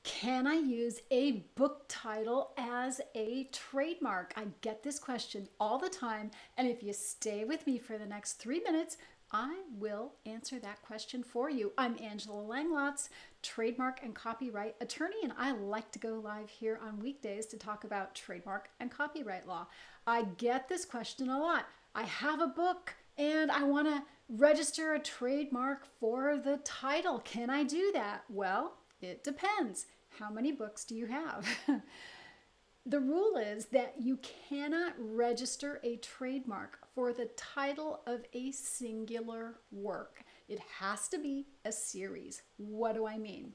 Can I use a book title as a trademark? I get this question all the time, and if you stay with me for the next 3 minutes, I will answer that question for you. I'm Angela Langlotz, trademark and copyright attorney, and I like to go live here on weekdays to talk about trademark and copyright law. I get this question a lot. I have a book and I want to register a trademark for the title. Can I do that? Well, it depends. How many books do you have? The rule is that you cannot register a trademark for the title of a singular work. It has to be a series. What do I mean?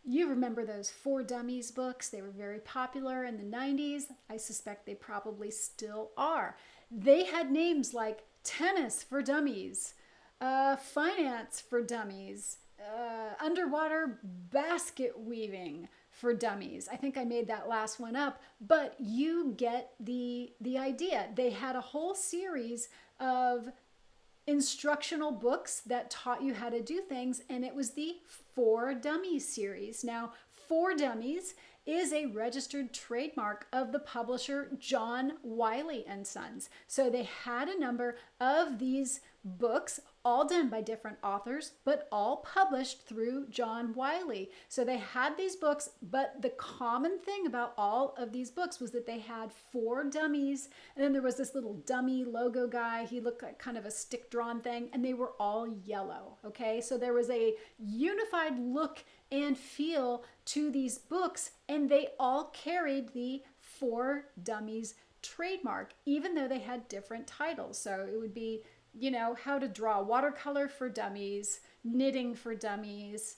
You remember those Four Dummies books? They were very popular in the 90s. I suspect they probably still are. They had names like Tennis for Dummies, Finance for Dummies, Underwater Basket Weaving for Dummies. I think I made that last one up, but you get the idea. They had a whole series of instructional books that taught you how to do things, and it was the For Dummies series. Now, For Dummies is a registered trademark of the publisher John Wiley and Sons. So they had a number of these books, all done by different authors, but all published through John Wiley. So they had these books, but the common thing about all of these books was that they had For Dummies, and then there was this little dummy logo guy. He looked like kind of a stick-drawn thing, and they were all yellow, okay? So there was a unified look and feel to these books, and they all carried the For Dummies trademark, even though they had different titles. So it would be, you know, how to draw watercolor for dummies, knitting for dummies,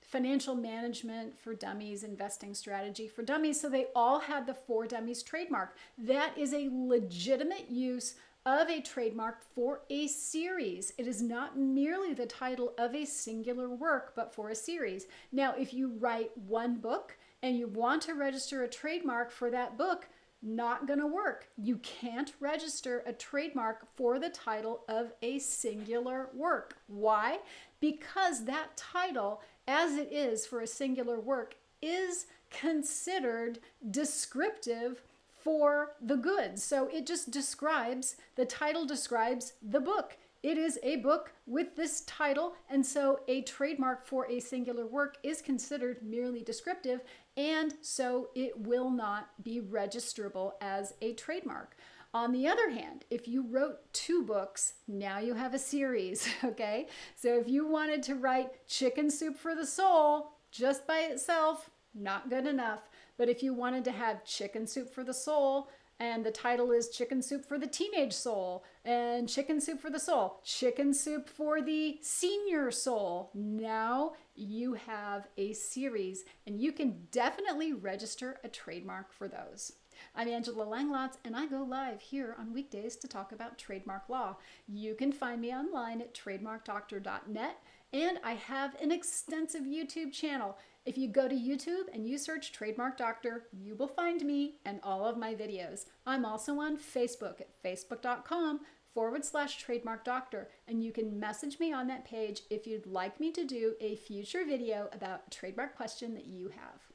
financial management for dummies, investing strategy for dummies. So they all had the For Dummies trademark. That is a legitimate use of a trademark for a series. It is not merely the title of a singular work, but for a series. Now, if you write one book and you want to register a trademark for that book, not going to work. You can't register a trademark for the title of a singular work. Why? Because that title, as it is for a singular work, is considered descriptive for the goods. So it just describes, the title describes the book. It is a book with this title, and so a trademark for a singular work is considered merely descriptive, and so it will not be registrable as a trademark. On the other hand, if you wrote 2 books, now you have a series, okay? So if you wanted to write Chicken Soup for the Soul just by itself, not good enough. But if you wanted to have Chicken Soup for the Soul, and the title is Chicken Soup for the Teenage Soul, and Chicken Soup for the Soul, Chicken Soup for the Senior Soul, now you have a series, and you can definitely register a trademark for those. I'm Angela Langlotz, and I go live here on weekdays to talk about trademark law. You can find me online at TrademarkDoctor.net, and I have an extensive YouTube channel. If you go to YouTube and you search Trademark Doctor, you will find me and all of my videos. I'm also on Facebook at facebook.com/Trademark Doctor, and you can message me on that page if you'd like me to do a future video about a trademark question that you have.